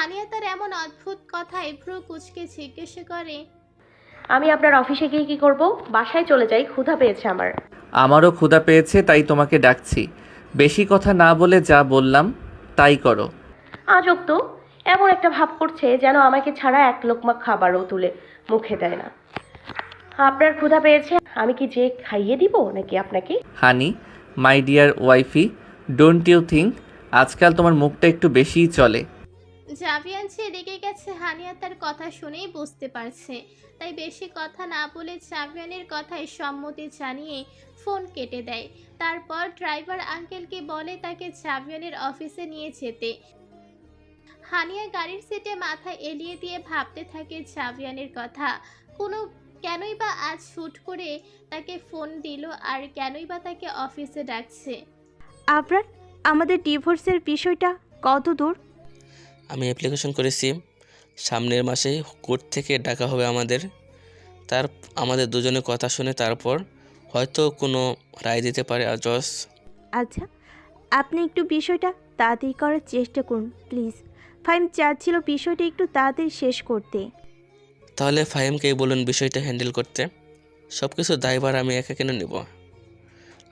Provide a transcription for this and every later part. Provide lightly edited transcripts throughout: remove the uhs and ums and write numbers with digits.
হানিয়া তার এমন অদ্ভুত কথায় ভ্রু কুঁচকে জিজ্ঞেস করে, আমি আপনার অফিসে গিয়ে কি করব? বাসায় চলে যাই, ক্ষুধা পেয়েছে আমার। আমারও ক্ষুধা পেয়েছে, তাই তোমাকে ডাকছি। বেশি কথা না বলে যা বললাম তাই করো। আজব তো, এমন একটা ভাব করছে যেন আমাকে ছাড়া এক লোকমা খাবারও তুলে মুখে দেয় না। আপনার ক্ষুধা পেয়েছে, আমি কি যে খাইয়ে দিব নাকি আপনাকে? Honey, my dear wifey, don't you think আজকাল তোমার মুখটা একটু বেশিই চলে? জাভিয়ান যে রেগে গেছে হানিয়া তার কথা শুনেই বুঝতে পারছে, তাই বেশি কথা না বলে জাভিয়ানের কথায় সম্মতি জানিয়ে ফোন কেটে দেয়। তারপর ড্রাইভার আঙ্কেলকে বলে তাকে জাভিয়ানের অফিসে নিয়ে যেতে। হানিয়া গাড়ির সিটে মাথা এলিয়ে দিয়ে ভাবতে থাকে জাভিয়ানের কথা। কোনো কেনই বা আজ শ্যুট করে তাকে ফোন দিল, আর কেনই বা তাকে অফিসে ডাকছে। আপনার আমাদের ডিভোর্সের বিষয়টা কত দূর? আমি অ্যাপ্লিকেশন করেছি, সামনের মাসে কোর্ট থেকে ডাকা হবে আমাদের। তার আমাদের দুজনের কথা শুনে তারপর হয়তো কোনো রায় দিতে পারে জজ। আচ্ছা, আপনি একটু বিষয়টা তাড়াতাড়ি করার চেষ্টা করুন প্লিজ। ফাইম চাচ্ছিল বিষয়টা একটু তাড়াতাড়ি শেষ করতে। তাহলে ফাহিমকেই বলুন বিষয়টা হ্যান্ডেল করতে। সব কিছু দায়ভার আমি একা কেন নেব?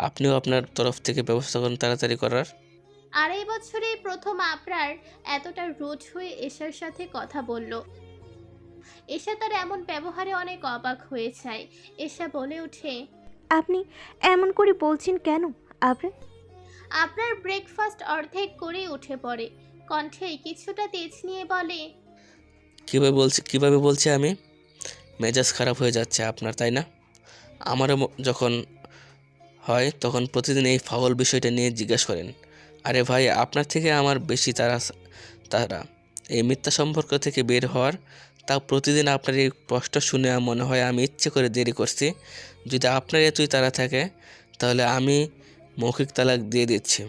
আপনিও আপনার তরফ থেকে ব্যবস্থা করুন তাড়াতাড়ি করার। 2.5 বছরেই প্রথম আবরার এতটা রুড হয়ে এশার সাথে কথা বলল। এশা তার এমন ব্যবহারে অনেক অবাক হয়ে যায়। এশা বলে ওঠে, আপনি এমন করে বলছেন কেন? আপনার আপনার ব্রেকফাস্ট অর্ধেক করেই উঠে পড়ে, কণ্ঠে কিছুটা তেজ নিয়ে বলে, কিভাবে বলছি আমি? মেজাজ খারাপ হয়ে যাচ্ছে আপনার, তাই না? আমারও যখন হয় তখন প্রতিদিন এই ফাউল বিষয়টা নিয়ে জিজ্ঞাসা করেন। আরে ভাই, আপনার থেকে আমার বেশি তারা এই মিথ্যা সম্পর্ক থেকে বের হওয়ার। তা প্রতিদিন আপনার এই প্রশ্ন শুনে মনে হয় আমি ইচ্ছে করে দেরি করছি। যদি আপনার এতই তাড়া থাকে তাহলে আমি মৌখিক তালাক দিয়ে দিচ্ছি।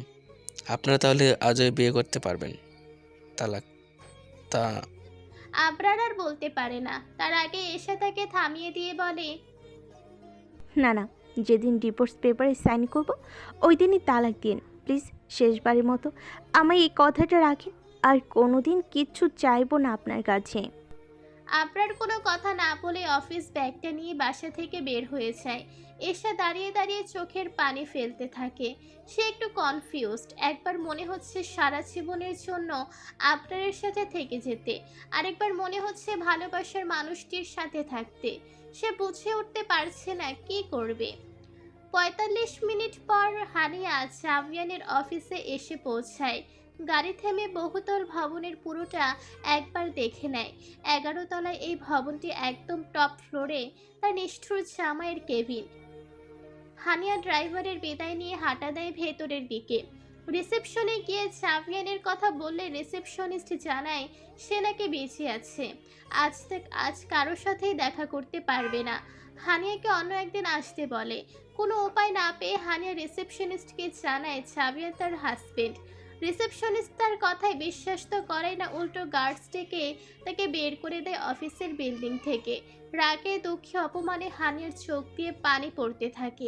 আপনারা তাহলে আজই বিয়ে করতে পারবেন। তালাক তা আবরার আর বলতে পারে না। তার আগে এশা তাকে থামিয়ে দিয়ে বলে, না না, যেদিন ডিভোর্স পেপারে সাইন করব ওই দিনই তালাক দিন প্লিজ। শেষবারের মতো আমার এই কথাটা রাখেন, আর কোনোদিন কিচ্ছু চাইবো না আপনার কাছে। আবরার কোনো কথা না বলে অফিস ব্যাগটা নিয়ে বাসা থেকে বের হয়ে যায়। এশা দাঁড়িয়ে দাঁড়িয়ে চোখের পানি ফেলতে থাকে। সে একটু কনফিউজড। একবার মনে হচ্ছে সারা জীবনের জন্য আবরারের সাথে থেকে যেতে, আরেকবার মনে হচ্ছে ভালোবাসার মানুষটির সাথে থাকতে। সে বুঝে উঠতে পারছে না কি করবে। 45 মিনিট পর হানিয়া জাভিয়ানের অফিসে এসে পৌঁছায়। গাড়ি থেমে বহুতল ভবনের পুরোটা একবার দেখে নেয়। 11 তলায় এই ভবনটি, একদম টপ ফ্লোরে তার নিষ্ঠুর জামাইয়ের কেবিন। হানিয়া ড্রাইভারের বিদায় নিয়ে হাঁটা দেয় ভেতরের দিকে। রিসেপশনে গিয়ে জাভিয়ানের কথা বললে রিসেপশনিস্ট জানায় সে নাকি বেঁচে আছে। আজ কারোর সাথেই দেখা করতে পারবে না। হানিয়াকে অন্য একদিন আসতে বলে। কোনো উপায় না পেয়ে হানিয়া রিসেপশনিস্টকে জানায় জাভিয়ান তার হাজবেন্ড। রিসেপশনিস্ট তার কথায় বিশ্বাস তো করে না, উল্টো গার্ডস ডেকে তাকে বের করে দেয় অফিসের বিল্ডিং থেকে। রাগে দুঃখে অপমানে হানিয়ার চোখ দিয়ে পানি পড়তে থাকে।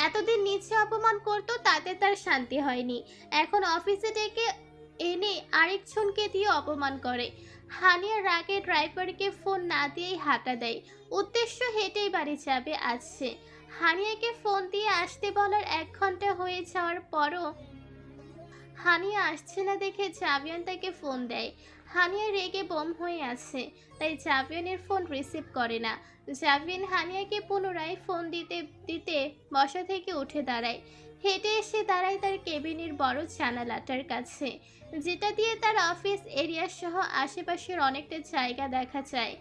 এতদিন নিচে অপমান করতো, তাতে তার শান্তি হয়নি। এখন অফিসে ডেকে এনে আরেকজনকে দিয়ে অপমান করে। হানিয়া রাগে ড্রাইভারকে ফোন না দিয়েই হাঁটা দেয়। উদ্দেশ্য হেঁটেই বাড়ি যাবে আজ সে। হানিয়াকে ফোন দিয়ে আসতে বলার 1 ঘন্টা হয়ে যাওয়ার পরও হানিয়া আসছে না দেখে জাভিয়ান তাকে ফোন দেয়। হানিয়া রেগে বোম হয়ে আছে, তাই জাভিয়ানের ফোন রিসিভ করে না। জাভিয়ান হানিয়াকে পুনরায় ফোন দিতে দিতে বসা থেকে উঠে দাঁড়ায়। হেঁটে এসে দাঁড়ায় তার কেবিনের বড় জানালাটার কাছে, যেটা দিয়ে তার অফিস এরিয়া সহ আশেপাশের অনেকটা জায়গা দেখা যায়।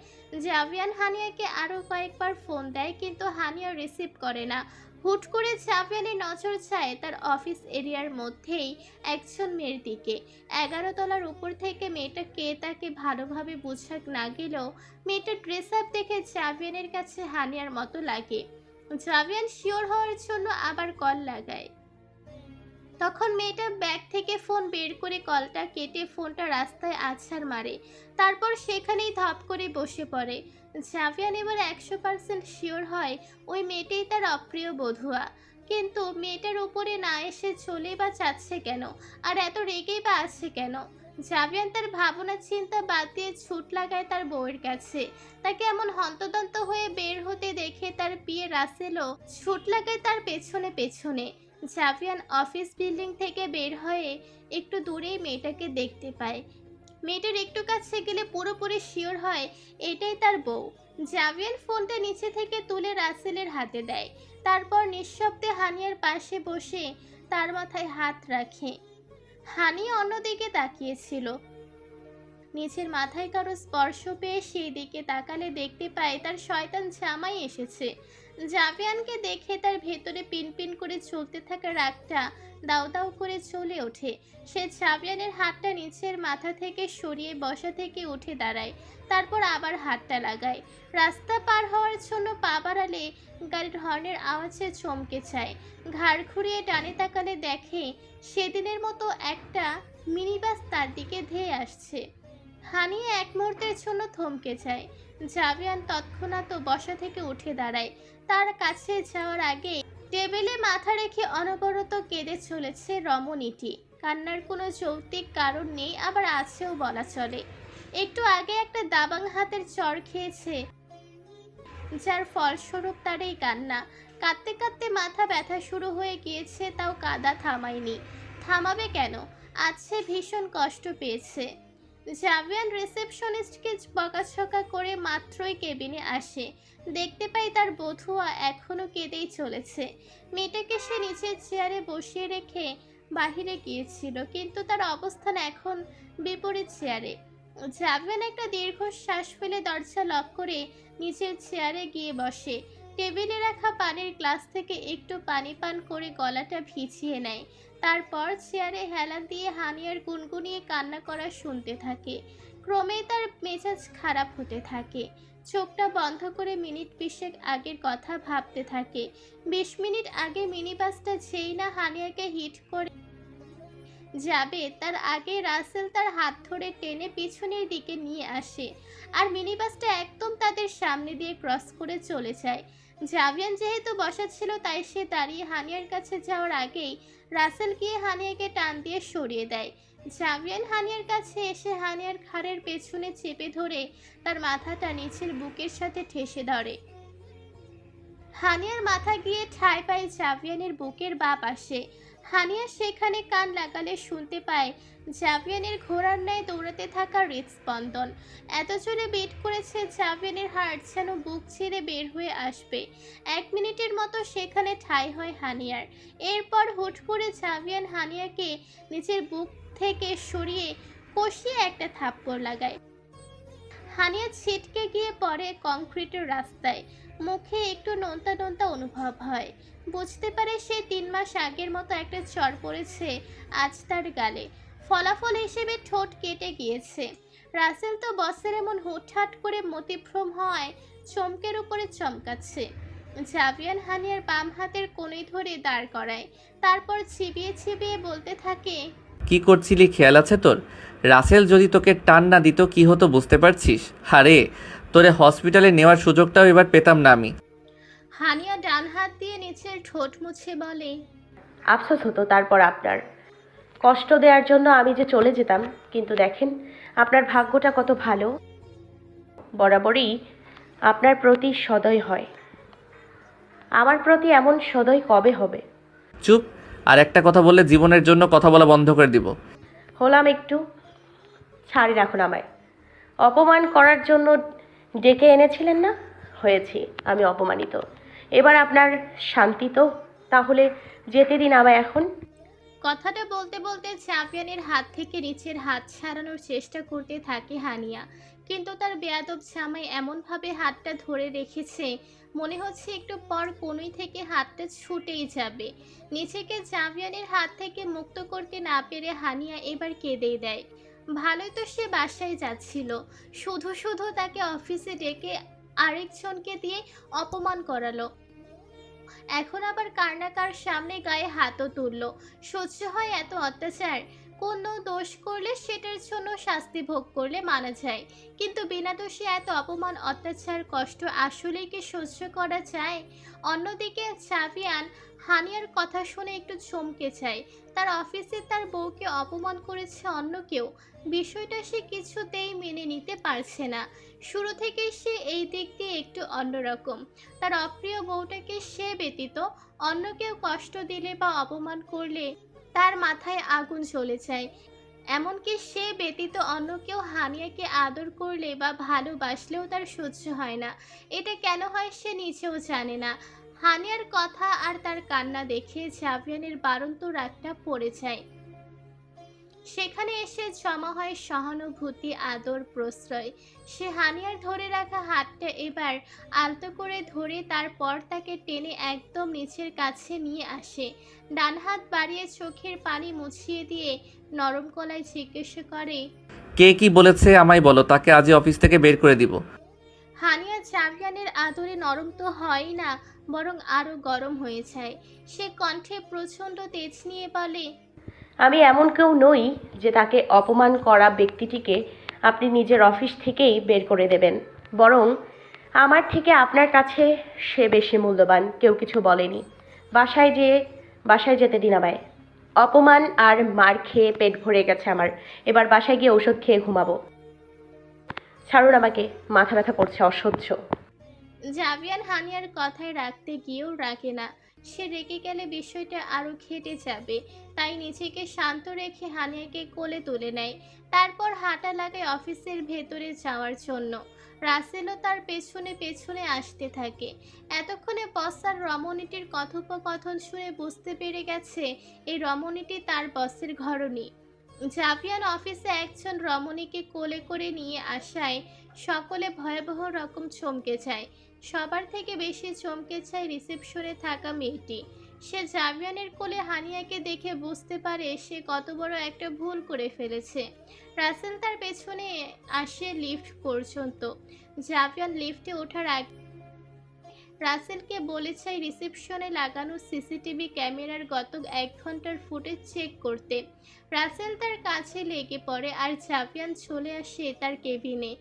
জাভিয়ান হানিয়াকে আরও কয়েকবার ফোন দেয়, কিন্তু হানিয়া রিসিভ করে না। হুট করে জাভিয়ানের নজর যায় তার অফিস এরিয়ার মধ্যেই একজন মেয়ের দিকে। 11 তলার উপর থেকে মেয়েটা কে তাকে ভালোভাবে বোঝা না গেলেও মেয়েটার ড্রেস আপ দেখে জাভিয়ানের কাছে হানিয়ার মতো লাগে। জাভিয়ান শিওর হওয়ার জন্য আবার কল লাগায়। তখন মেয়েটা ব্যাগ থেকে ফোন বের করে কলটা কেটে ফোনটা রাস্তায় আছাড় মারে। তারপর সেখানেই ধপ করে বসে পড়ে। জাভিয়ান এবার 100% শিওর হয় ওই মেয়েটাই তার অপ্রিয় বধূয়া। কিন্তু মেয়েটার উপরে না এসে চলে বা যাচ্ছে কেন, আর এত রেগেই বা আছে কেন? জাভিয়ান তার ভাবনা চিন্তা বাদ দিয়ে ছুট লাগায় তার বউয়ের কাছে। তাকে এমন হন্তদন্ত হয়ে বের হতে দেখে তার বিয়ে রাসেলও ছুট লাগায় তার পেছনে পেছনে। জাভিয়ান অফিস বিল্ডিং থেকে বের হয়ে একটু দূরেই মেয়েটাকে দেখতে পায়। মেয়েটার একটু কাছে গেলে পুরোপুরি শিওর হয় এটাই তার বউ। জাভিয়ান ফোনটা নিচে থেকে তুলে রাসেলের হাতে দেয়, তারপর নিঃশব্দে হানিয়ার পাশে বসে তার মাথায় হাত রাখে। হানিয়া অন্যদিকে তাকিয়েছিল। নিচের মাথায় কারো স্পর্শ পেয়ে সেই দিকে তাকালে দেখতে পায় তার শয়তান জামাই এসেছে। জাভিয়ানকে দেখে তার ভেতরে পিনপিন করে চলতে থাকা রাগটা দাউ দাউ করে চলে ওঠে। সে জাভিয়ানের হাতটা নিচের মাথা থেকে সরিয়ে বসা থেকে উঠে দাঁড়ায়, তারপর আবার হাতটা লাগায়। রাস্তা পার হওয়ার জন্য পা বাড়ালে গাড়ির হর্নের আওয়াজে চমকে যায়। ঘাড় ঘুরিয়ে ডানে তাকালে দেখে সেদিনের মতো একটা মিনি বাস তার দিকে ধেয়ে আসছে। হানিয়া এক মুহূর্তের জন্য থমকে যায়। জাভিয়ান তৎক্ষণাৎ বসা থেকে উঠে দাঁড়ায়। তার কাছে যাওয়ার আগে টেবিলে মাথা রেখে অনবরত কেঁদে চলেছে রমণীটি। কান্নার কোনো যৌক্তিক কারণ নেই, আবার আছেও বলা চলে। একটু আগে একটা দাবাং হাতের চড় খেয়েছে, যার ফলস্বরূপ তার এই কান্না। কাঁদতে কাঁদতে মাথা ব্যথা শুরু হয়ে গিয়েছে, তাও কাঁদা থামায়নি। থামাবে কেন? আজ সে ভীষণ কষ্ট পেয়েছে। জাভিয়ান রিসেপশনিস্টকে বকাঝকা করে মাত্রই কেবিনে আসে। দেখতে পাই তার বধূয়া এখনো কেঁদেই চলেছে। মেয়েটাকে সে নিচের চেয়ারে বসিয়ে রেখে বাহিরে গিয়েছিল, কিন্তু তার অবস্থান এখন বিপরীত চেয়ারে। জাভিয়ান একটা দীর্ঘশ্বাস ফেলে দরজা লক করে নিচের চেয়ারে গিয়ে বসে। টেবিলে রাখা পানির গ্লাস থেকে একটু পানি পান করে গলাটা ভিজিয়ে নেয়। তারপর চেয়ারে হেলান দিয়ে হানিয়ার গুনগুনিয়ে কান্না করা শুনতে থাকে। ক্রমেই তার মেজাজ খারাপ হতে থাকে। চোখটা বন্ধ করে মিনিট 20 আগের কথা ভাবতে থাকে। 20 মিনিট আগে মিনি বাসটা যেই না হানিয়াকে হিট করে যাবে, তার আগে রাসেল তার হাত ধরে টেনে পিছনের দিকে নিয়ে আসে, আর মিনি বাসটা একদম তাদের সামনে দিয়ে ক্রস করে চলে যায়। জাভিয়ান যেহেতু বসা ছিল, তাই সে দাঁড়িয়ে হানিয়ার কাছে যাওয়ার আগেই রাসেল গিয়ে হানিয়াকে টান দিয়ে সরিয়ে দেয়। জাভিয়ান হানিয়ার কাছে এসে হানিয়ার ঘাড়ের পেছনে চেপে ধরে তার মাথাটা নিচের বুকের সাথে ঠেসে ধরে। হানিয়ার মাথা গিয়ে ঠাঁই পায় জাভিয়ানের বুকের বাঁ পাশে। হানিয়া সেখানে কান লাগালে শুনতে পায় জাভিয়ানের ঘোড়ার ন্যায় দৌড়াতে থাকা হৃদস্পন্দন। এত জোরে বিট করেছে জাভিয়ানের হার্ট যেন বুক ছেড়ে বের হয়ে আসবে। 1 মিনিটের মতো সেখানে ঠাঁই হয় হানিয়ার। এরপর হুট করে জাভিয়ান হানিয়াকে নিচের বুক থেকে সরিয়ে কষিয়ে একটা থাপ্পড় লাগায়। হানিয়া ছিটকে গিয়ে পড়ে কংক্রিটের রাস্তায়। মুখে একটু নোনতা নোনতা অনুভব হয়। বুঝতে পারে সে 3 মাস আগের মতো একটা চড় পড়েছে আজ তার গালে। ফলাফল হিসেবে ঠোঁট কেটে গিয়েছে। রাসেল তো বসের এমন হুটহাট করে মতিভ্রম হওয়ায় চমকের উপরে চমকাচ্ছে। জাভিয়ান হানিয়ার বাম হাতের কোণে ধরে দাঁড় করায়, তারপর চিবিয়ে চিবিয়ে বলতে থাকে, কি করছিলি খেয়াল আছে তোর? রাসেল যদি তোকে টান না দিত কি হতো বুঝতে পারছিস? আরে তোরে হসপিটালে নেওয়ার সুযোগটাও এবার পেতাম না আমি। হানিয়া ডান হাত দিয়ে নিচের ঠোঁট মুছে বলে, আফসোস হতো তারপর আপনার কষ্ট দেওয়ার জন্য আমি যে চলে যেতাম, কিন্তু দেখেন আপনার ভাগ্যটা কত ভালো। বরাবরই আপনার প্রতি সদয় হয়। আমার প্রতি এমন সদয় কবে হবে? চুপ! আর একটা কথা বললে জীবনের জন্য কথা বলা বন্ধ করে দিব। হলাম একটু, ছাড়ি রাখুন আমায়। অপমান করার জন্য ডেকে এনেছিলেন না? হয়েছি আমি অপমানিত। এবার আপনার শান্তি তো, তাহলে যেতে দিন আমায় এখন। কথাটা বলতে বলতে জাভিয়ানের হাত থেকে নিচের হাত ছাড়ানোর চেষ্টা করতে থাকে হানিয়া, কিন্তু তার বেয়াদব জামাই এমনভাবে হাতটা ধরে রেখেছে মনে হচ্ছে একটু পর কোনই থেকে হাতটা ছুটেই যাবে। নিজেকে জাভিয়ানের হাত থেকে মুক্ত করতে না পেরে হানিয়া এবার কেঁদেই দেয়। ভালোই তো সে বাসায় যাচ্ছিল, শুধু শুধু তাকে অফিসে ডেকে আরেকজনকে দিয়ে অপমান করালো। এখন আবার কার না কার সামনে গায়ে হাতও তুলল। সহ্য হয় এত অত্যাচার? কোনো দোষ করলে সেটার জন্য শাস্তি ভোগ করলে মানা যায়, কিন্তু বিনা দোষে এত অপমান, অত্যাচার, কষ্ট আসলেই কি সহ্য করা যায়? অন্যদিকে জাভিয়ান হানিয়ার কথা শুনে একটু চমকে যায়। তার অফিসে তার বউকে অপমান করেছে অন্য কেউ, বিষয়টা সে কিছুতেই মেনে নিতে পারছে না। শুরু থেকেই সে এই দিক দিয়ে একটু অন্যরকম। তার অপ্রিয় বউটাকে সে ব্যতীত অন্য কেউ কষ্ট দিলে বা অপমান করলে তার মাথায় আগুন জ্বলে যায়। এমনকি সে ব্যতীত অন্য কেউ হানিয়াকে আদর করলে বা ভালোবাসলেও তার সহ্য হয় না। এটা কেন হয় সে নিজেও জানে না। হানিয়ার কথা আর তার কান্না দেখে জাভিয়ানের বাড়ন্ত রাগটা পড়ে যায়। সেখানে এসে জমা হয় সহানুভূতি, আদর, প্রশ্রয়। সে হানিয়ার ধরে রাখা হাতটা এবার আলতো করে ধরে তারপর তাকে টেনে একদম নিচের কাছে নিয়ে আসে। ডান হাত বাড়িয়ে চোখের পানি মুছিয়ে দিয়ে নরম গলায় জিজ্ঞেস করে, কে কি বলেছে আমায় বলো, তাকে আজই অফিস থেকে বের করে দিব। হানিয়া জাভিয়ানের আদরে নরম তো হয়ই না, বরং আরো গরম হয়ে যায়। সে কণ্ঠে প্রচণ্ড তেজ নিয়ে বলে, আমি এমন কেউ নই যে তাকে অপমান করা ব্যক্তিটিকে আপনি নিজের অফিস থেকেই বের করে দেবেন। বরং আমার থেকে আপনার কাছে সে বেশি মূল্যবান। কেউ কিছু বলেনি। বাসায় যেতে দিন আমায়। অপমান আর মার খেয়ে পেট ভরে গেছে আমার। এবার বাসায় গিয়ে ঔষধ খেয়ে ঘুমাবো। ছাড়ুন আমাকে, মাথা ব্যথা করছে, অসহ্য। জাভিয়ান হানিয়ার কথায় রাখতে গিয়েও রাখে না। সে রেগে গেলে বিষয়টা আরো ঘেটে যাবে, তাই নিজেকে শান্ত রেখে হানিয়াকে কোলে তুলে নেয়। তারপর হাঁটা লাগায় অফিসের ভেতরে যাওয়ার জন্য। রাসেলও তার পেছনে পেছনে আসতে থাকে। এতক্ষণে বস আর রমণীটির কথোপকথন শুনে বুঝতে পেরে গেছে এই রমণীটি তার বসের ঘরণী। জাভিয়ান অফিসে একজন রমণীকে কোলে করে নিয়ে আসায় সকলে ভয়াবহ রকম চমকে যায়। সবার থেকে বেশি চমকে যায় রিসেপশনে থাকা মেয়েটি। সে জাভিয়ানের কোলে হানিয়াকে দেখে বুঝতে পারে সে কত বড় একটা ভুল করে ফেলেছে। রাসেল তার পেছনে আসে লিফট পর্যন্ত। জাভিয়ান লিফটে ওঠার আগে রাসেলকে বলেছে রিসেপশনে লাগানো সিসিটিভি ক্যামেরার গত 1 ঘন্টার ফুটেজ চেক করতে। রাসেল তার কাছে লেগে পড়ে আর জাভিয়ান চলে আসে তার কেবিনে।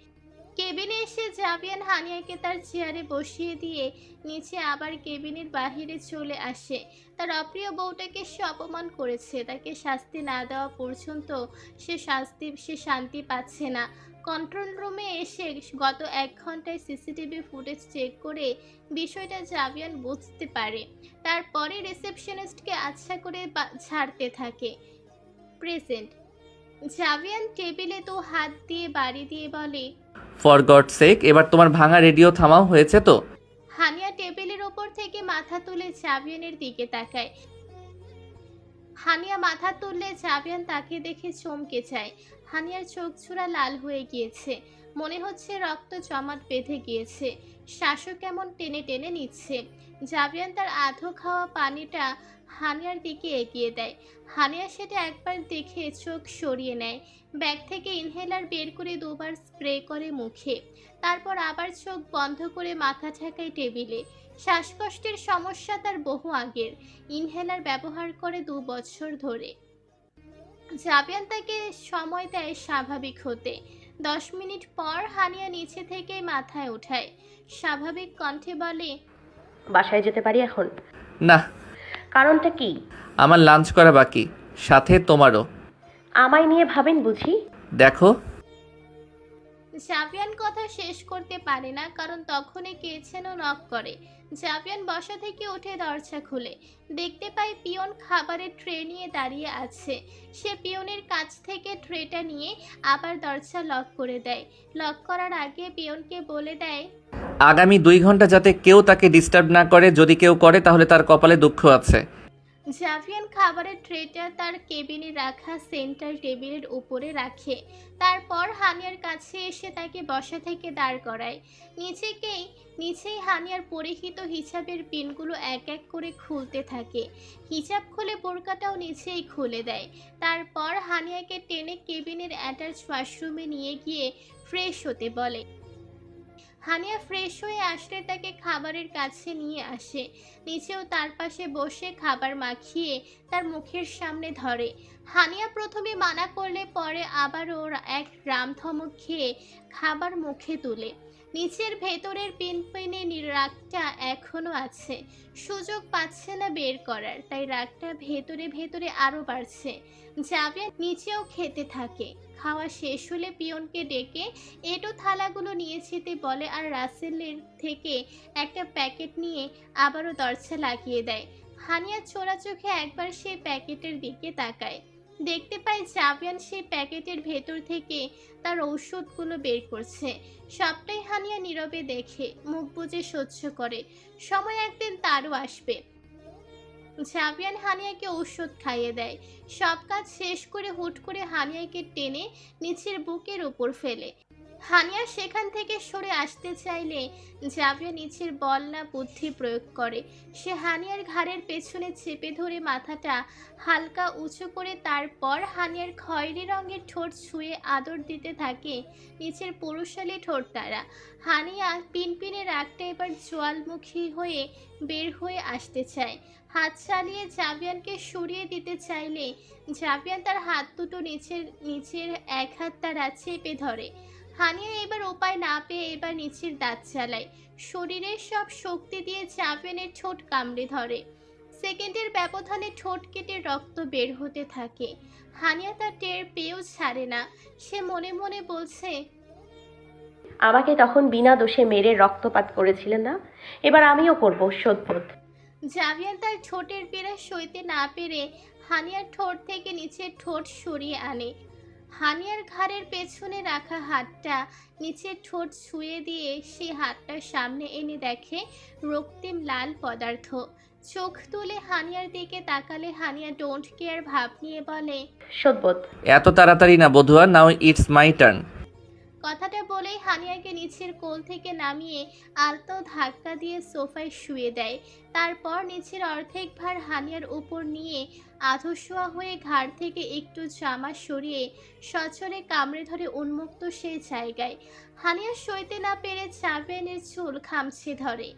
কেবিনে এসে জাভিয়ান হানিয়াকে তার চেয়ারে বসিয়ে দিয়ে নিচে আবার কেবিনের বাহিরে চলে আসে। তার অপ্রিয় বউটাকে সে অপমান করেছে, তাকে শাস্তি না দেওয়া পর্যন্ত সে শান্তি পাচ্ছে না। কন্ট্রোল রুমে এসে গত 1 ঘন্টায় সিসিটিভি ফুটেজ চেক করে বিষয়টা জাভিয়ান বুঝতে পারে। তারপরে রিসেপশনিস্টকে আচ্ছা করে ছাড়তে থাকে। প্রেজেন্ট। জাভিয়ান টেবিলে তো হাত দিয়ে বাড়ি দিয়ে বলে, ফর গড সেক, এবার তোমার ভাঙা রেডিও থামাও, হয়েছে তো। হানিয়া টেবিলের ওপর থেকে মাথা তুলে জাভিয়ানের দিকে তাকায়। হানিয়া মাথা তুললে জাভিয়ান তাকে দেখে চমকে যায়। হানিয়ার চোখ জোড়া লাল হয়ে গিয়েছে, মনে হচ্ছে রক্ত জমাট বেঁধে গিয়েছে। শ্বাসও কেমন টেনে টেনে নিচ্ছে। জাভিয়ান তার আধো খাওয়া পানিটা হানিয়ার দিকে এগিয়ে দেয়। হানিয়া সেটা একবার দেখে চোখ সরিয়ে নেয়। ব্যাগ থেকে ইনহেলার বের করে 2বার স্প্রে করে মুখে। তারপর আবার চোখ বন্ধ করে মাথা ঠেকায় টেবিলে। শ্বাসকষ্টের সমস্যা তার বহু আগের। ইনহেলার ব্যবহার করে 2 বছর ধরে। জাভিয়ান তাকে সময় দেয় স্বাভাবিক হতে। 10 মিনিট পর হানিয়া নিচে থেকে মাথায় ওঠায়। স্বাভাবিক কণ্ঠে বলে, বাসায় যেতে পারি এখন? না, কারণটা কি? আমার লাঞ্চ করা বাকি, সাথে তোমারও। আমায় নিয়ে ভাবেন বুঝি? দেখো। জাভিয়ান কথা শেষ করতে পারে না, কারণ তখনই কে যেন নক করে। জাভিয়ান বসা থেকে উঠে দরজা খুলে দেখতে পায় পিয়ন খাবারের ট্রে নিয়ে দাঁড়িয়ে আছে। সে পিয়নের কাছ থেকে ট্রেটা নিয়ে আবার দরজা লক করে দেয়। লক করার আগে পিয়নকে বলে দেয়, আগামী 2 ঘন্টা যাতে কেউ তাকে ডিস্টার্ব না করে, যদি কেউ করে তাহলে তার কপালে দুঃখ আছে। জাভিয়ান খাবারের ট্রেটা তার কেবিনে রাখা সেন্টার টেবিলের উপরে রাখে। তারপর হানিয়ার কাছে এসে তাকে বসা থেকে দাঁড় করায়। নিচেই হানিয়ার পরিহিত হিজাবের পিনগুলো এক এক করে খুলতে থাকে। হিজাব খুলে বোরকাটাও নিচেই খুলে দেয়। তারপর হানিয়াকে টেনে কেবিনের অ্যাটাচ ওয়াশরুমে নিয়ে গিয়ে ফ্রেশ হতে বলে। হানিয়া ফ্রেশ হয়ে আসলে তাকে খাবারের কাছে নিয়ে আসে। নিচেও তার পাশে বসে খাবার মাখিয়ে তার মুখের সামনে ধরে। হানিয়া প্রথমে মানা করলে পরে আবারও এক রামধমক খেয়ে খাবার মুখে তুলে। নিচের ভেতরের পিনপিনে রাগটা এখনো আছে, সুযোগ পাচ্ছে না বের করার, তাই রাগটা ভেতরে ভেতরে আরো বাড়ছে। জাভিয়া নিচেও খেতে থাকে। খাওয়া শেষ হলে পিয়নকে ডেকে এটো থালাগুলো নিয়ে যেতে বলে আর রাসেলের থেকে একটা প্যাকেট নিয়ে আবারও দরজা লাগিয়ে দেয়। হানিয়া চোরা চোখে একবার সেই প্যাকেটের দিকে তাকায়, দেখতে পায় জাভিয়ান সেই প্যাকেটের ভেতর থেকে তার ঔষধগুলো বের করছে। সবটাই হানিয়া নীরবে দেখে, মুখ বুজে সহ্য করে। সময় একদিন তারও আসবে। জাভিয়ান হানিয়াকে ঔষধ খাইয়ে দেয়। সব কাজ শেষ করে হুট করে হানিয়াকে টেনে নিচের বুকের উপর ফেলে। হানিয়া সেখান থেকে সরে আসতে চাইলে জাভিয়া নিচের বল না বুদ্ধি প্রয়োগ করে। সে হানিয়ার ঘাড়ের পেছনে চেপে ধরে মাথাটা হালকা উঁচু করে তারপর হানিয়ার খয়েরি রঙের ঠোঁট ছুঁয়ে আদর দিতে থাকে নিচের পুরুষালী ঠোঁট দ্বারা। হানিয়া পিনপিনে রাগটা এবার জোয়ালমুখী হয়ে বের হয়ে আসতে চায়। হাত চালিয়ে জাভিয়ানকে সরিয়ে দিতে চাইলে জাভিয়ান তার হাত দুটো নিচের এক হাত দ্বারা চেপে ধরে। হানিয়া এবার উপায় না পেয়ে এবার নিচের দাঁত চালায়, শরীরের সব শক্তি দিয়ে জাভিয়ানের ঠোঁট কামড়ে ধরে। সেকেন্ডের ব্যবধানে ঠোঁট কেটে রক্ত বের হতে থাকে। হানিয়া তার টের পেয়েও ছাড়ে না। সে মনে মনে বলছে, আমাকে তখন বিনা দোষে মেরে রক্তপাত করেছিলেন না, এবার আমিও করব শোধবোধ। জাভিয়ান তার ঠোঁটের পীড়া সইতে না পেরে হানিয়ার ঠোঁট থেকে নিচের ঠোঁট সরিয়ে আনে। হানিয়ার ঘাড়ের পেছনে রাখা হাতটা নিচের ঠোঁট ছুঁয়ে দিয়ে সে হাতটার সামনে এনে দেখে রক্তিম লাল পদার্থ। চোখ তুলে হানিয়ার দিকে তাকালে হানিয়া ডোন্ট কেয়ার ভাব নিয়ে বলে, শোধবোধ। এত তাড়াতাড়ি না বধুয়া, নাও ইটস মাই টার্ন। কথাটা বলেই হানিয়াকে নিচের কোল থেকে নামিয়ে আলতো ধাক্কা দিয়ে সোফায় শুয়ে দেয়। তারপর নিচের অর্ধেক ভার হানিয়ার উপর নিয়ে আধশোয়া হয়ে ঘাড় থেকে একটু জামা সরিয়ে সচরে কামড়ে ধরে উন্মুক্ত সেই জায়গায়। হানিয়া সইতে না পেরে জাভিয়ানের চুল খামছে ধরে।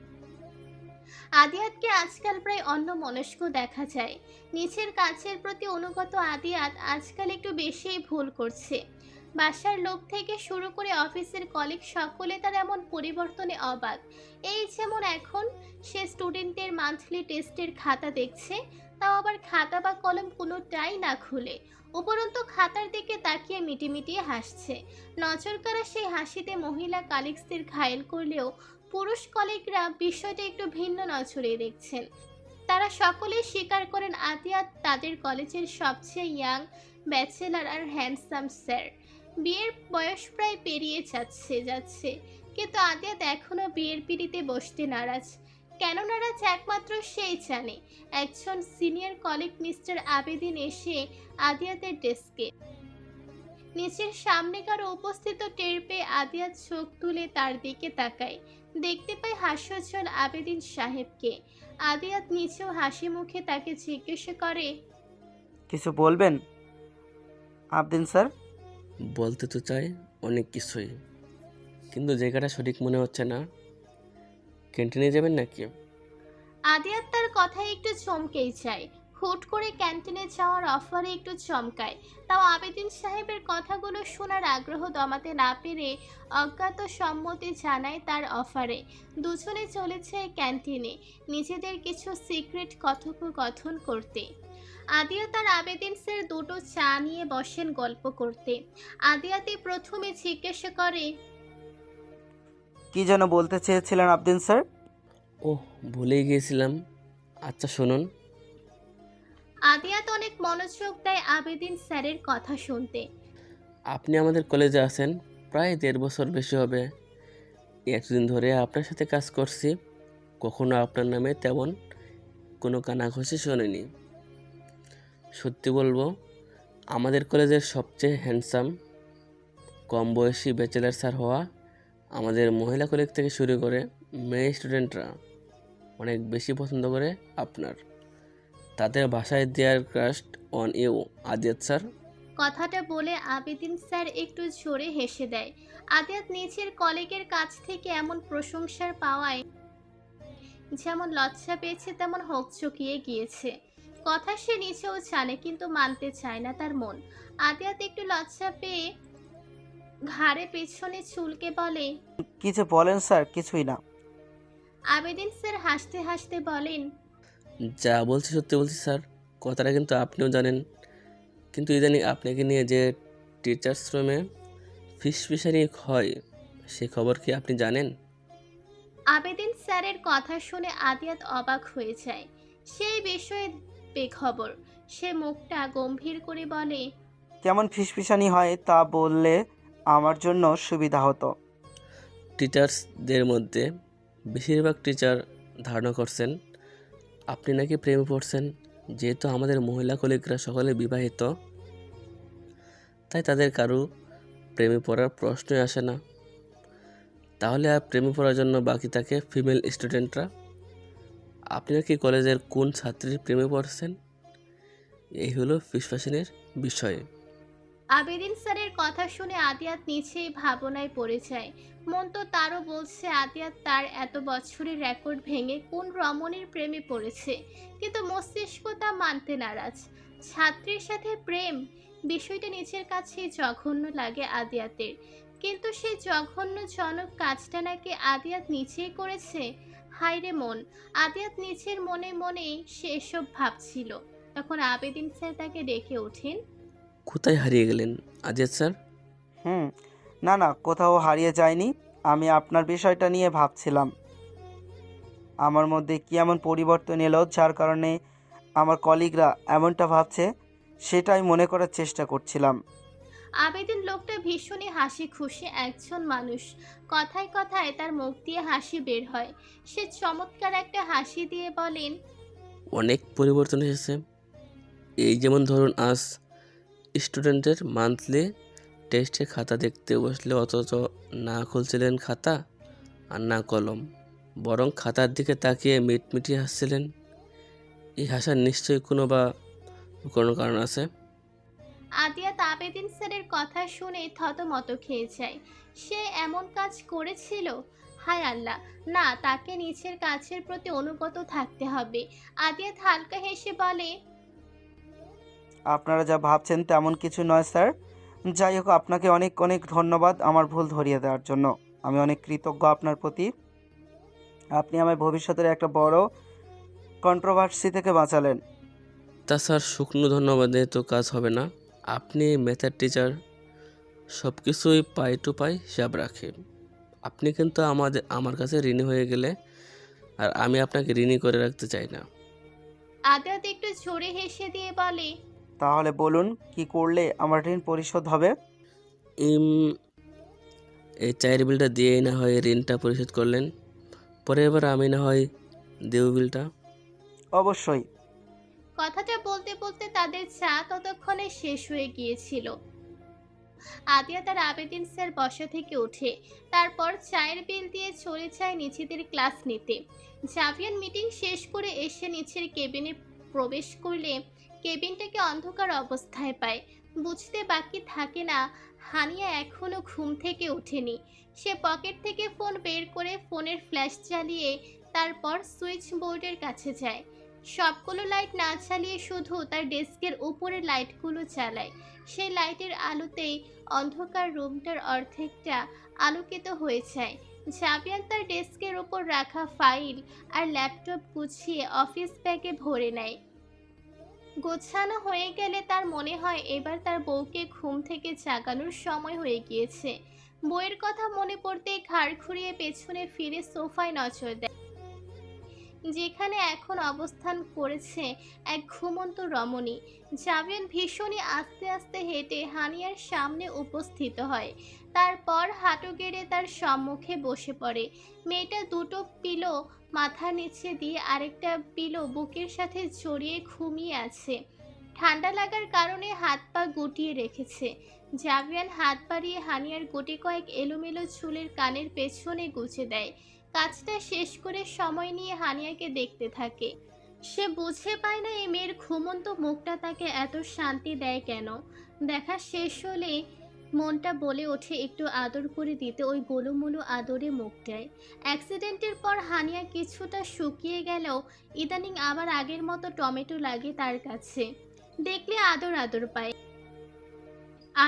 আদিয়াতকে আজকাল প্রায় অন্যমনস্ক দেখা যায়। নিচের কাজের প্রতি অনুগত আদিয়াত আজকাল একটু বেশিই ভুল করছে। বাসার লোক থেকে শুরু করে অফিসের কলিগ সকলে তার এমন পরিবর্তনে অবাক। এই যেমন এখন সে স্টুডেন্টদের মান্থলি টেস্টের খাতা দেখছে, তাও আবার খাতা বা কলম কোনোটাই না খুলে, উপরন্তু খাতার দিকে তাকিয়ে মিটিমিটিয়ে হাসছে। নজর কাড়া সেই হাসিতে মহিলা কালিগসদের ঘায়েল করলেও পুরুষ কলিগরা বিষয়টা একটু ভিন্ন নজরে দেখছেন। তারা সকলেই স্বীকার করেন আদিয়াত তাদের কলেজের সবচেয়ে ইয়াং ব্যাচেলার আর হ্যান্ডসাম স্যার। বিয়ের বয়স প্রায় পেরিয়ে যাচ্ছে, কিন্তু আদিয়াত এখনো বিয়ের পিঁড়িতে বসতে নারাজ। কেন নারাজ একমাত্র সেই জানে। একজন সিনিয়র কলিগ মিস্টার আবেদিন এসে আদিয়াতের ডেস্কে নিচের সামনে কারো উপস্থিত টের পেয়ে আদিয়াত চোখ তুলে তার দিকে তাকায়। দেখতে পায় হাস্যোজ্জ্বল আবেদিন সাহেবকে। আদিয়াত নিচেও হাসি মুখে তাকে জিজ্ঞাসা করে, কিছু বলবেন আবদিন স্যার? বলতে তো চাই অনেক কিছুই, কিন্তু জায়গাটা সঠিক মনে হচ্ছে না। ক্যান্টিনে যাবেন নাকি? আদিয়াত তার কথায় একটু চমকেই যায়। হুট করে ক্যান্টিনে যাওয়ার অফারে একটু চমকায়। তাও আবেদিন সাহেবের কথাগুলো শোনার আগ্রহ দমাতে না পেরে অজ্ঞাত সম্মতি জানায় তার অফারে। দুজনে চলেছে ক্যান্টিনে নিজেদের কিছু সিক্রেট কথোপকথন করতে। আদিয়াত আর আবেদিন স্যার দুটো চা নিয়ে বসেন গল্প করতে। আদিয়াতে প্রথমে জিজ্ঞাসা করে, কি যেন বলতে চেয়েছিলেন আবদিন স্যার? ওহ, ভুলেই গিয়েছিলাম। আচ্ছা শুনুন। আদিয়াত অনেক মনোযোগ দেয় আবেদিন স্যারের কথা শুনতে। আপনি আমাদের কলেজে আছেন প্রায় 1.5 বছর বেশি হবে। এতদিন ধরে আপনার সাথে কাজ করছি, কখনো আপনার নামে তেমন কোনো কানাঘুষি শোনেনি। সত্যি বলবো, আমাদের কলেজের সবচেয়ে হ্যান্ডসাম কম বয়সী ব্যাচেলার স্যার হওয়া আমাদের মহিলা কলেজ থেকে শুরু করে মেয়ে স্টুডেন্টরা অনেক বেশি পছন্দ করে আপনার। তাদের ভাষায় দেয়ার ক্রাশ অন ইউ আদিয়াত স্যার। কথাটা বলে আবেদিন স্যার একটু জোরে হেসে দেয়। আদিয়াত নিচের কলিগের কাছ থেকে এমন প্রশংসার পাওয়ায় যেমন লজ্জা পেয়েছে তেমন হকচকিয়ে গিয়েছে। কথা সে নিচেও জানে কিন্তু মানতে চায় না তার মন। আদিয়াত একটু লজ্জা পেয়ে ঘাড়ে পেছনে চুলকে বলে, কিছু বলেন স্যার? কিছুই না। আবেদিন স্যার হাসতে হাসতে বলেন, যা বলছি সত্যি বলছি স্যার, কথাটা কিন্তু আপনিও জানেন। কিন্তু ইদানিং আপনাকে নিয়ে যে টিচার্স রুমে ফিসফিসানি হয় সে খবর কি আপনি জানেন? আবেদিন স্যারের কথা শুনে আদিয়াত অবাক হয়ে যায়। সেই বিষয়ে বেখবর। সে মুখটা গম্ভীর করে বলে, কেমন ফিসফিসানি হয় তা বললে আমার জন্য সুবিধা হতো। টিচার্সদের মধ্যে বেশিরভাগ টিচার ধারণা করছেন আপনি নাকি প্রেমে পড়ছেন। যেহেতু আমাদের মহিলা কলিগরা সকলে বিবাহিত, তাই তাদের কারো প্রেমে পড়ার প্রশ্নই আসে না। তাহলে আর প্রেমে পড়ার জন্য বাকি থাকে ফিমেল স্টুডেন্টরা। আপনি নাকি কলেজের কোন ছাত্রীর প্রেমে পড়ছেন? এই হলো ফিসফাসিনের বিষয়। আবেদিন স্যারের কথা শুনে আদিয়াত নিচেই ভাবনায় পড়ে যায়। মন তো তারও বলছে আদিয়াত তার এত বছরের রেকর্ড ভেঙে কোন রমণীর প্রেমে পড়েছে, কিন্তু মস্তিষ্ক তা মানতে নারাজ। ছাত্রীর সাথে প্রেম, বিষয়টা নিচের কাছে জঘন্য লাগে আদিয়াতের। কিন্তু সেই জঘন্যজনক কাজটা নাকি আদিয়াত নিচেই করেছে। হায়রে মন! আদিয়াত নিচের মনে মনেই সে এসব ভাবছিল। তখন আবেদিন স্যার তাকে ডেকে ওঠেন। কোথায় হারিয়ে গেলেন আজিজ স্যার? না না, কোথাও হারিয়ে যায়নি। আমি আপনার বিষয়টা নিয়ে ভাবছিলাম। আমার মধ্যে কি এমন পরিবর্তন এলো যার কারণে আমার কলিগরা এমনটা ভাবছে, সেটাই মনে করার চেষ্টা করছিলাম। আবেদিন লোকটা ভীষণই হাসি খুশি একজন মানুষ। কথায় কথায় তার মুখ দিয়ে হাসি বের হয়। সে চমৎকার একটা হাসি দিয়ে বলেন, অনেক পরিবর্তন এসেছে। এই যেমন ধরুন, আজ স্টুডেন্টের মান্থলি টেস্টে খাতা দেখতে বসলে অথচ না খুলছিলেন খাতা আর না কলম, বরং খাতার দিকে তাকিয়ে মিটমিটিয়ে হাসছিলেন। এই হাসার নিশ্চয়ই কোনো কারণ আছে। আদিয়াত আবেদিন স্যারের কথা শুনে থতমত খেয়ে যায়। সে এমন কাজ করেছিল? হায় আল্লাহ! না, তাকে নিচের কাজের প্রতি অনুগত থাকতে হবে। আদিয়াত হালকা হেসে বলে, আপনারা যা ভাবছেন তেমন কিছু নয় স্যার। যাই হোক, আপনাকে অনেক অনেক ধন্যবাদ আমার ভুল ধরিয়ে দেওয়ার জন্য। আমি অনেক কৃতজ্ঞ আপনার প্রতি। আপনি আমায় ভবিষ্যতের একটা বড় কন্ট্রোভার্সি থেকে বাঁচালেন। তা স্যার, শুকনো ধন্যবাদে তো কাজ হবে না। আপনি ম্যাথের টিচার, সব কিছুই পাই টু পাই হিসাব রাখে। আপনি কিন্তু আমার কাছে ঋণী হয়ে গেলে আর আমি আপনাকে ঋণী করে রাখতে চাই না। আদিয়াত একটু জোরে হেসে দিয়ে বলে, তাহলে বলুন, কি করলে আমার ঋণ পরিশোধ হবে? ইম এই চায়ের বিলটা দিয়েই না হয় ঋণটা পরিশোধ করলেন, পরে এবার আমি না হয় দেব বিলটা। অবশ্যই। কথাটা বলতে বলতে তাদের চা ততক্ষণে শেষ হয়ে গিয়েছিল। আদিয়া তার আবেদিন স্যার বসা থেকে ওঠে। তারপর চায়ের বিল দিয়ে চলে যায় নিচেদের ক্লাস নিতে। জাভিয়ান মিটিং শেষ করে এসে নিচের কেবিনে প্রবেশ করলে কেবিনটাকে অন্ধকার অবস্থায় পায়। বুঝতে বাকি থাকে না হানিয়া এখনো ঘুম থেকে ওঠেনি। সে পকেট থেকে ফোন বের করে ফোনের ফ্ল্যাশ চালিয়ে তারপর সুইচ বোর্ডের কাছে যায়। সবগুলো লাইট না চালিয়ে শুধু তার ডেস্কের উপরের লাইটগুলো চালায়। সেই লাইটের আলোতেই অন্ধকার রুমটার অর্ধেকটা আলোকিত হয়ে যায়। জাবিয়ান তার ডেস্কের ওপর রাখা ফাইল আর ল্যাপটপ গুছিয়ে অফিস ব্যাগে ভরে নেয়। গোছানো হয়ে গেলে তার মনে হয় এবার তার বউকে ঘুম থেকে জাগানোর সময় হয়ে গিয়েছে। বইয়ের কথা মনে পড়তেই ঘাড় ঘুরিয়ে পেছনে ফিরে সোফায় নজর দেয়, যেখানে এখন অবস্থান করেছে এক ঘুমন্ত রমণী। জাবিয়ান ভীষণই আস্তে আস্তে হেঁটে হানিয়ার সামনে উপস্থিত হয়। তারপর হাঁটু গেড়ে তার সম্মুখে বসে পড়ে। মেয়েটা দুটো পিলো মাথার নিচে দিয়ে আরেকটা পিলো বুকের সাথে জড়িয়ে ঘুমিয়ে আছে। ঠান্ডা লাগার কারণে হাত পা গুটিয়ে রেখেছে। জাবিয়ান হাত বাড়িয়ে হানিয়ার গুটি কয়েক এলোমেলো চুলের কানের পেছনে গুজে দেয়। কাজটা শেষ করে সময় নিয়ে হানিয়াকে দেখতে থাকে। সে বুঝে পায় না এই মেয়ের ঘুমন্ত মুখটা তাকে এত শান্তি দেয় কেন। দেখা শেষ হলে মনটা বলে ওঠে একটু আদর করে দিতে ওই গোলুমুলু আদরে মুখটায়। অ্যাক্সিডেন্টের পর হানিয়া কিছুটা শুকিয়ে গেলেও ইদানিং আবার আগের মতো টমেটো লাগে তার কাছে। দেখলে আদর আদর পায়।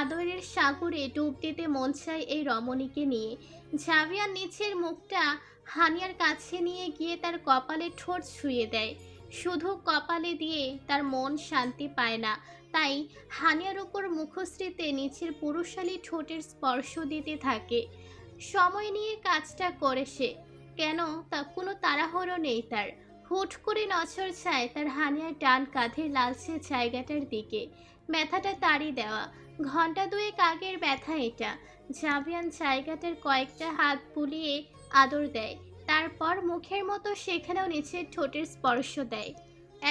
আদরের সাগরে ডুব দিতে মন চায় এই রমণীকে নিয়ে। ঝাভিয়ার নিচের মুখটা হানিয়ার কাছে নিয়ে গিয়ে তার কপালে ঠোঁট ছুঁয়ে দেয়। শুধু কপালে দিয়ে তার মন শান্তি পায় না, তাই হানিয়ার উপর মুখশ্রীতে নিচের পুরুষালী ঠোঁটের স্পর্শ দিতে থাকে। সময় নিয়ে কাজটা করে সে, কেন তা কোনো তাড়াহুড়ো নেই তার। হুট করে নজর চায় তার হানিয়ার ডান কাঁধের লালচে জায়গাটার দিকে। ব্যথাটা তাড়ি দেওয়া, ঘন্টা দুয়েক আগের ব্যথা এটা। জাভিয়ান জায়গাটার কয়েকটা হাত বুলিয়ে আদর দেয়, তারপর মুখের মতো সেখানেও নিচের ঠোঁটের স্পর্শ দেয়।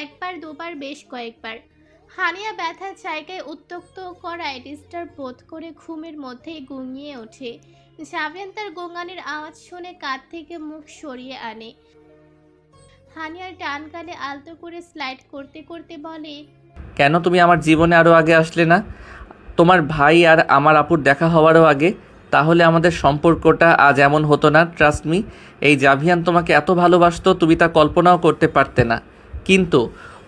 একবার দুবার বেশ কয়েকবার। হানিয়া ব্যথার জায়গায় উত্তক্ত করায় ডিস্টার্ব বোধ করে ঘুমের মধ্যেই গুঙিয়ে ওঠে। জাভিয়ান তার গোঙানির আওয়াজ শুনে কাঁধ থেকে মুখ সরিয়ে আনে। হানিয়ার ডান গালে আলতো করে স্লাইড করতে করতে বলে, কেন তুমি আমার জীবনে আরও আগে আসলে না? তোমার ভাই আর আমার আপুর দেখা হওয়ারও আগে। তাহলে আমাদের সম্পর্কটা আজ এমন হতো না। ট্রাস্ট মি, এই জাভিয়ান তোমাকে এত ভালোবাসতো তুমি তা কল্পনাও করতে পারতে না। কিন্তু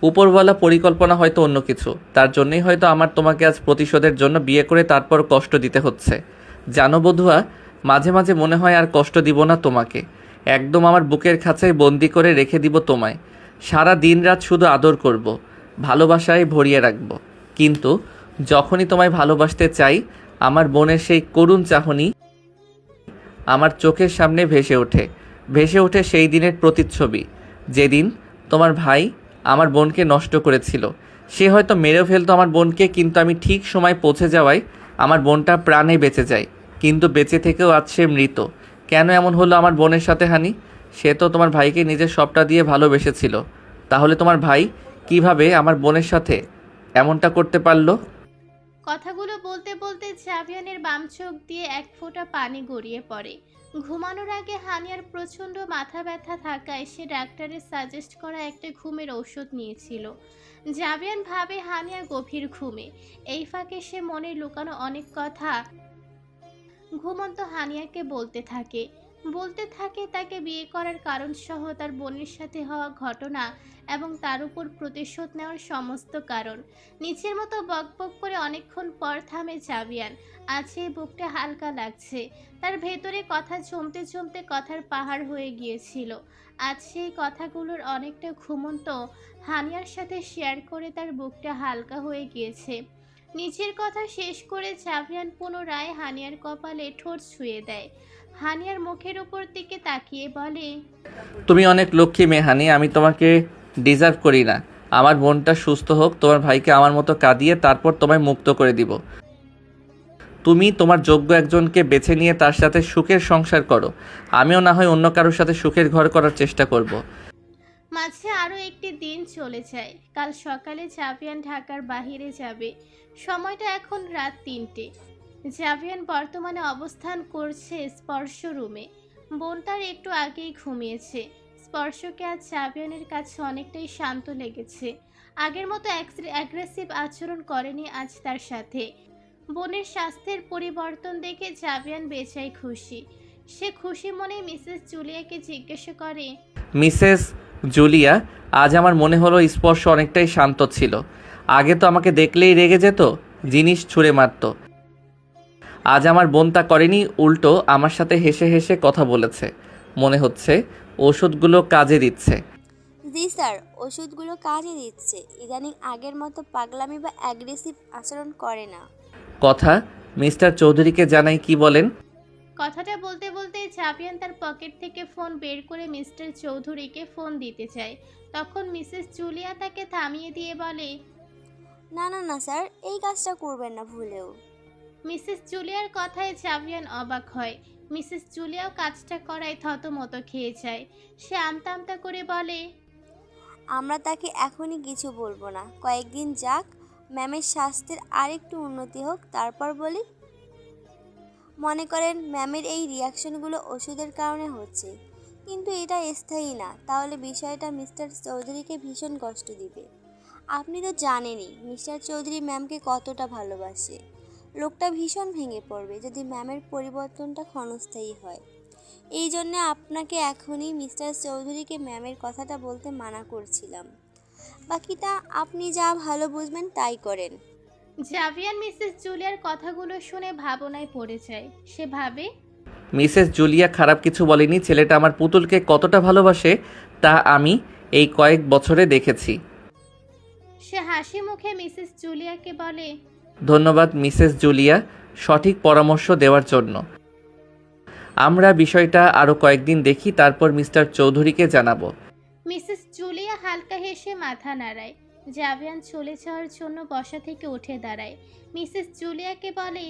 উপরওয়ালা পরিকল্পনা হয়তো অন্য কিছু। তার জন্যই হয়তো আমার তোমাকে আজ প্রতিশোধের জন্য বিয়ে করে তারপর কষ্ট দিতে হচ্ছে। জানো বধুয়া, মাঝে মাঝে মনে হয় আর কষ্ট দিব না তোমাকে। একদম আমার বুকের খাঁচায় বন্দি করে রেখে দিব তোমায়। সারা দিন রাত শুধু আদর করব, ভালোবাসায় ভরিয়ে রাখব। কিন্তু যখনই তোমায় ভালোবাসতে চাই, আমার বোনের সেই করুণ চাহনি আমার চোখের সামনে ভেসে ওঠে সেই দিনের প্রতিচ্ছবি, যেদিন তোমার ভাই আমার বোনকে নষ্ট করেছিল। সে হয়তো মেরেও ফেলতো আমার বোনকে, কিন্তু আমি ঠিক সময় পৌঁছে যাওয়ায় আমার বোনটা প্রাণে বেঁচে যায়। কিন্তু বেঁচে থেকেও আজ সে মৃত। কেন এমন হলো আমার বোনের সাথে হানি? সে তো তোমার ভাইকে নিজের সবটা দিয়ে ভালোবেসেছিল। তাহলে তোমার ভাই কিভাবে আমার বোনের সাথে এমনটা করতে পারলো? কথাগুলো বলতে বলতে জাভিয়ানের বাম চোখ দিয়ে এক ফোঁটা পানি গড়িয়ে পড়ে। ঘুমানোর আগে হানিয়ার প্রচণ্ড মাথা ব্যথা থাকায় সে ডাক্তারের সাজেস্ট করা একটা ঘুমের ঔষধ নিয়েছিল। জাভিয়ান ভাবে হানিয়া গভীর ঘুমে। এই ফাঁকে সে মনে লুকানো অনেক কথা ঘুমন্ত হানিয়াকে বলতে থাকে তাকে বিয়ে করার কারণ সহ তার বোনের সাথে হওয়া ঘটনা এবং তার উপর প্রতিশোধ নেওয়ার সমস্ত কারণ। নিচের মতো বকবক করে অনেকক্ষণ পর থামে জাভিয়ান। আছে বুকটা হালকা লাগছে। তার ভেতরে কথা জমতে জমতে কথার পাহাড় হয়ে গিয়েছিল। আজ সেই কথাগুলোর অনেকটা ঘুমন্ত হানিয়ার সাথে শেয়ার করে তার বুকটা হালকা হয়ে গিয়েছে। নিচের কথা শেষ করে জাভিয়ান পুনরায় হানিয়ার কপালে ঠোঁট ছুঁয়ে দেয়। হানিয়ার মুখের উপর দিকে তাকিয়ে বলে, তুমি অনেক লক্ষ্মী মেয়ে হানি, আমি তোমাকে ডিজার্ভ করি না। আমার বোনটা সুস্থ হোক, তোমার ভাইকে আমার মতো কাঁদিয়ে তারপর তোমায় মুক্ত করে দিব। তুমি তোমার যোগ্য একজনকে বেছে নিয়ে তার সাথে সুখের সংসার করো। আমিও না হয় অন্য কারোর সাথে সুখের ঘর করার চেষ্টা করব। মাঝে আরও একটি দিন চলে যায়। কাল সকালে জাভিয়ান ঢাকার বাহিরে যাবে। সময়টা এখন রাত ৩টে। জাভিয়ান বর্তমানে অবস্থান করছে স্পর্শ রুমে। বোন তার একটু আগেই ঘুমিয়েছে। স্পর্শকে আজ জাভিয়ানের কাছে অনেকটাই শান্ত লেগেছে। আগের মতো অ্যাগ্রেসিভ আচরণ করেনি আজ তার সাথে। বোনের স্বাস্থ্যের পরিবর্তন দেখে জাভিয়ান বেজায় খুশি। সে খুশি মনে মিসেস জুলিয়াকে জিজ্ঞাসা করে, মিসেস জুলিয়া, আজ আমার মনে হলো স্পর্শ অনেকটাই শান্ত ছিল। আগে তো আমাকে দেখলেই রেগে যেত, জিনিস ছুঁড়ে মারত। আজ আমার বোন তা করেনি, উল্টো আমার সাথে হেসে হেসে কথা বলেছে। মনে হচ্ছে ওষুধগুলো কাজে দিচ্ছে। জি স্যার, ওষুধগুলো কাজে দিচ্ছে। ইদানিং আগের মতো পাগলামি বা অ্যাগ্রেসিভ আচরণ করে না। কথা মিস্টার চৌধুরীকে জানাই, কি বলেন? কথাটা বলতে বলতে জাভিয়ান তার পকেট থেকে ফোন বের করে মিস্টার চৌধুরীকে ফোন দিতে চায়। তখন মিসেস জুলিয়া তাকে থামিয়ে দিয়ে বলে, না না না স্যার, এই কাজটা করবেন না ভুলেও। মিসেস জুলিয়ার কথায় জাভিয়ান অবাক হয়। মিসেস জুলিয়াও কাজটা করায় থতমত খেয়ে যায়। সে আমতা আমতা করে বলে, আমরা তাকে এখনই কিছু বলবো না, কয়েকদিন যাক, ম্যামের স্বাস্থ্যের আরেকটু উন্নতি হোক, তারপর বলি। মনে করেন ম্যামের এই রিয়াকশনগুলো ওষুধের কারণে হচ্ছে, কিন্তু এটা স্থায়ী না, তাহলে বিষয়টা মিস্টার চৌধুরীকে ভীষণ কষ্ট দিবে। আপনি তো জানেনই মিস্টার চৌধুরী ম্যামকে কতটা ভালোবাসে। লোকটা ভীষণ ভেঙে পড়বে যদি ম্যামের পরিবর্তনটা ক্ষণস্থায়ী হয়। এই জন্যে আপনাকে এখনই মিস্টার চৌধুরীকে ম্যামের কথাটা বলতে মানা করছিলাম। বাকিটা আপনি যা ভালো বুঝবেন তাই করেন। জাভিয়ান মিসেস জুলিয়ার কথাগুলো শুনে ভাবনায় পড়ে যায়। সে ভাবে, মিসেস জুলিয়া খারাপ কিছু বলেনি। ছেলেটা আমার পুতুলকে কতটা ভালোবাসে তা আমি এই কয়েক বছরে দেখেছি। সে হাসি মুখে মিসেস জুলিয়াকে বলে, ধন্যবাদ মিসেস জুলিয়া সঠিক পরামর্শ দেওয়ার জন্য। আমরা বিষয়টা আরও কয়েকদিন দেখি, তারপর মিস্টার চৌধুরীকে জানাবো। মিসেস জুলিয়া হালকা হেসে মাথা নাড়ায়। জাভিয়ান চলে যাওয়ার জন্য বসা থেকে উঠে দাঁড়ায়। মিসেস জুলিয়াকে বলে,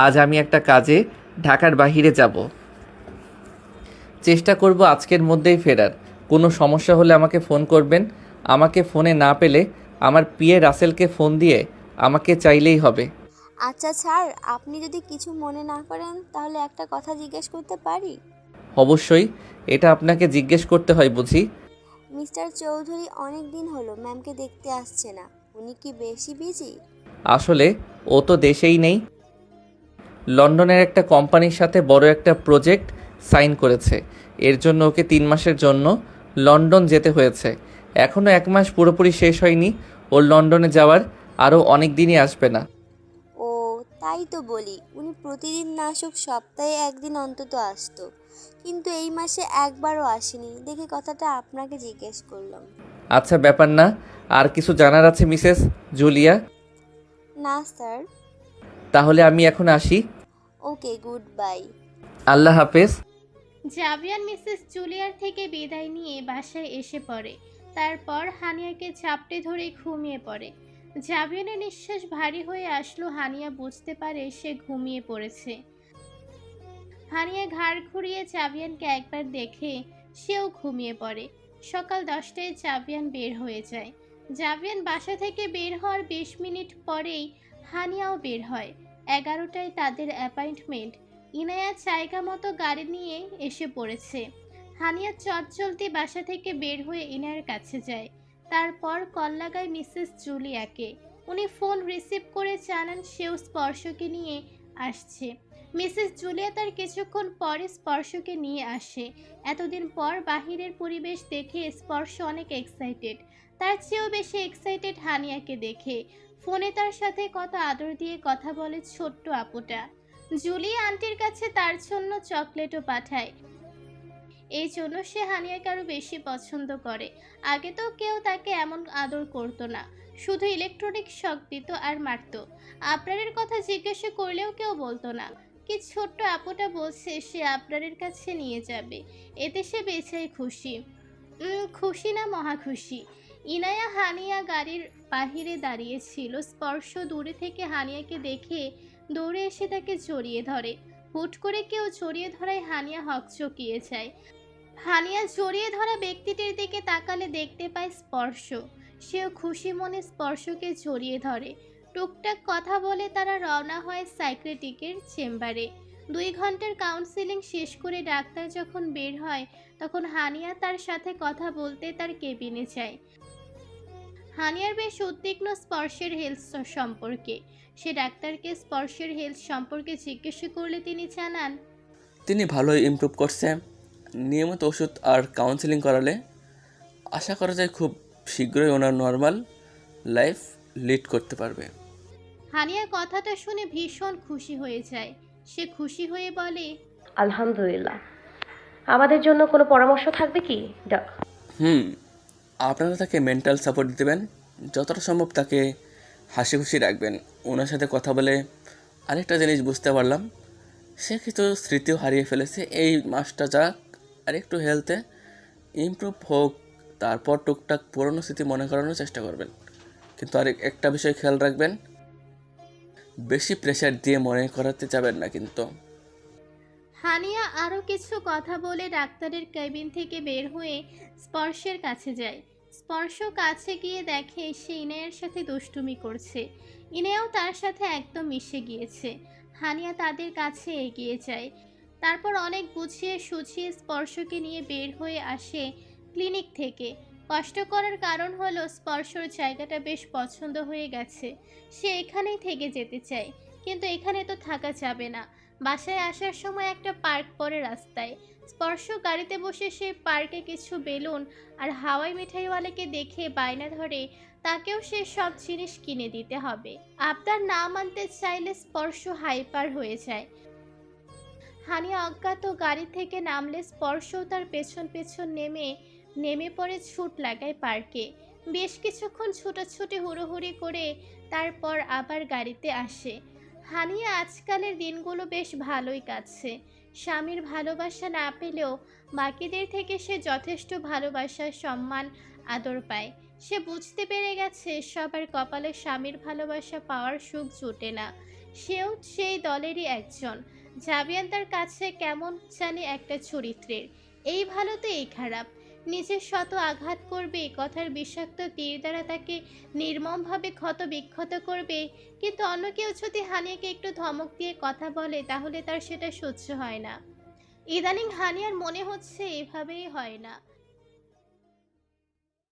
আজ আমি একটা কাজে ঢাকার বাইরে যাব। চেষ্টা করব আজকের মধ্যেই ফেরার। কোনো সমস্যা হলে আমাকে ফোন করবেন। আমাকে ফোনে না পেলে আমার পিএ রাসেলকে ফোন দিয়ে আমাকে চাইলেই হবে। আচ্ছা স্যার, আপনি যদি কিছু মনে না করেন তাহলে একটা কথা জিজ্ঞেস করতে পারি? অবশ্যই, এটা আপনাকে জিজ্ঞেস করতে হয় বুঝি? মিস্টার চৌধুরী অনেক দিন হলো ম্যামকে দেখতে আসছে না, উনি কি বেশি বিজি? আসলে ও তো দেশেই নেই। লন্ডনের একটা কোম্পানির সাথে বড় একটা প্রজেক্ট সাইন করেছে। এর জন্য ওকে 3 মাসের জন্য লন্ডন যেতে হয়েছে। এখনও 1 মাস পুরোপুরি শেষ হয়নি। ওর লন্ডনে যাওয়ার আরও অনেক দিনই আসবে না। ও, তাই তো বলি, উনি প্রতিদিন না আসুক সপ্তাহে একদিন অন্তত আসতো, কিন্তু এই মাসে একবারও আসেনি দেখে কথাটা আপনাকে জিজ্ঞেস করলাম। আচ্ছা, ব্যাপার না। আর কিছু জানার আছে মিসেস জুলিয়া? না স্যার। তাহলে আমি এখন আসি। ওকে, গুড বাই। আল্লাহ হাফেজ। জাভিয়ান মিসেস জুলিয়ার থেকে বিদায় নিয়ে বাসায় এসে পড়ে। তারপর হানিয়াকে চাপটে ধরে ঘুমিয়ে পড়ে। জাভিয়ানের নিঃশ্বাস ভারী হয়ে আসলো। হানিয়া বুঝতে পারে সে ঘুমিয়ে পড়েছে। হানিয়া ঘাড় ঘুরিয়ে জাভিয়ানকে একবার দেখে সেও ঘুমিয়ে পড়ে। সকাল 10টায় জাভিয়ান বের হয়ে যায়। জাভিয়ান বাসা থেকে বের হওয়ার 20 মিনিট পরেই হানিয়াও বের হয়। 11টায় তাদের অ্যাপয়েন্টমেন্ট। ইনায়া জায়গা মতো গাড়ি নিয়ে এসে পড়েছে। হানিয়া চটজলদি বাসা থেকে বের হয়ে ইনায়ার কাছে যায়। তারপর কল লাগায় মিসেস জুলিয়াকে। উনি ফোন রিসিভ করে জানান সেও স্পর্শকে নিয়ে আসছে। মিসেস জুলিয়া তার কিছুক্ষণ পরে স্পর্শকে নিয়ে আসে। এতদিন পর বাহিরের পরিবেশ দেখে স্পর্শ অনেক এক্সাইটেড। তার চেয়েও বেশি এক্সাইটেড হানিয়াকে দেখে। ফোনে তার সাথে কত আদর দিয়ে কথা বলে ছোট্ট আপুটা। জুলিয়া আন্টির কাছে তার জন্য চকলেটও পাঠায়। এই জন্য সে হানিয়াকে আরো বেশি পছন্দ করে। আগে তো কেউ তাকে এমন আদর করতো না, শুধু ইলেকট্রনিক শক দিত আর মারতো। আবরারের কথা জিজ্ঞাসা করলেও কেউ বলতো না। কি ছোট্ট আপুটা বলছে সে আবরারের কাছে নিয়ে যাবে, এতে সে বেচাই খুশি। খুশি না মহা খুশি। ইনায়া হানিয়া গাড়ির বাহিরে দাঁড়িয়েছিল। স্পর্শ দূরে থেকে হানিয়াকে দেখে দৌড়ে এসে তাকে জড়িয়ে ধরে। হুট করে কেউ জড়িয়ে ধরায় হানিয়া হকচকিয়ে যায়। হানিয়া জড়িয়ে ধরা ব্যক্তিটির দিকে তাকালে দেখতে পায় স্পর্শ। সেও খুশি মনে স্পর্শকে জড়িয়ে ধরে। টুকটাক কথা বলে তারা রওনা হয় সাইকিয়াট্রিকের চেম্বারে। 2 ঘন্টার কাউন্সিলিং শেষ করে ডাক্তার যখন বের হয় তখন হানিয়া তার সাথে কথা বলতে তার কেবিনে যায়। হানিয়ার বেশ উদ্বিগ্ন স্পর্শের হেলথ সম্পর্কে। সে ডাক্তারকে স্পর্শের হেলথ সম্পর্কে জিজ্ঞাসা করলে তিনি জানান, তিনি ভালোই ইমপ্রুভ করছে। নিয়মিত ওষুধ আর কাউন্সেলিং করালে আশা করা যায় খুব শীঘ্রই ওনার নর্মাল লাইফ লিড করতে পারবে। হানিয়া কথাটা শুনে ভীষণ খুশি হয়ে যায়। সে খুশি হয়ে বলে, আলহামদুলিল্লাহ। আমাদের জন্য কোনো পরামর্শ থাকবে কি? আপনারা তাকে মেন্টাল সাপোর্ট দেবেন, যতটা সম্ভব তাকে হাসি খুশি রাখবেন। ওনার সাথে কথা বলে আরেকটা জিনিস বুঝতে পারলাম, সে কিছু স্মৃতিও হারিয়ে ফেলেছে। এই মাসটা যাক আর একটু হেলথে ইমপ্রুভ হোক, তারপর টুকটাক পুরনো স্মৃতি মনে করানোর চেষ্টা করবেন। কিন্তু আর একটা বিষয় খেয়াল রাখবেন, বেশি প্রেশার দিয়ে মনে করাতে যাবেন না কিন্তু। হানিয়া আরও কিছু কথা বলে ডাক্তারের কেবিন থেকে বের হয়ে স্পর্শের কাছে যায়। স্পর্শ কাছে গিয়ে দেখে সে ইনায়ের সাথে দুষ্টুমি করছে। ইনায়াও তার সাথে একদম মিশে গিয়েছে। হানিয়া তাদের কাছে এগিয়ে যায়। তারপর অনেক বুঝিয়ে সুঝিয়ে স্পর্শকে নিয়ে বের হয়ে আসে ক্লিনিক থেকে। কষ্ট করার কারণ হলো স্পর্শর জায়গাটা বেশ পছন্দ হয়ে গেছে, সে এখানেই থেকে যেতে চায়। কিন্তু এখানে তো থাকা যাবে না। বাসায় আসার সময় একটা পার্ক পড়ে রাস্তায়। স্পর্শ গাড়িতে বসে সে পার্কে কিছু বেলুন আর হাওয়াই মিঠাইওয়ালাকে দেখে বায়না ধরে তাকেও সে সব জিনিস কিনে দিতে হবে। আবদার না মানতে চাইলে স্পর্শ হাইপার হয়ে যায়। হানিয়া অজ্ঞাত গাড়ি থেকে নামলে স্পর্শও তার পেছন পেছন নেমে পড়ে ছুট লাগায় পার্কে। বেশ কিছুক্ষণ ছুটোছুটি হুড়োহুড়ি করে তারপর আবার গাড়িতে আসে। হানিয়া আজকালের দিনগুলো বেশ ভালোই কাটছে। স্বামীর ভালোবাসা না পেলেও বাকিদের থেকে সে যথেষ্ট ভালোবাসা, সম্মান, আদর পায়। সে বুঝতে পেরে গেছে সবার কপালে স্বামীর ভালোবাসা পাওয়ার সুখ জোটে না। সেও সেই দলেরই একজন। জাবিয়ান তার কাছে কেমন জানি একটা চরিত্রের, এই ভালো তো এই খারাপ। নিজের শত আঘাত করবে, কথার বিষাক্ত তীর দ্বারা তাকে নির্মমভাবে ক্ষত বিক্ষত করবে। কিন্তু অন্য কেউ যদি হানিয়াকে একটু ধমক দিয়ে কথা বলে তাহলে তার সেটা সহ্য হয় না। ইদানিং হানিয়ার মনে হচ্ছে এভাবেই হয় না।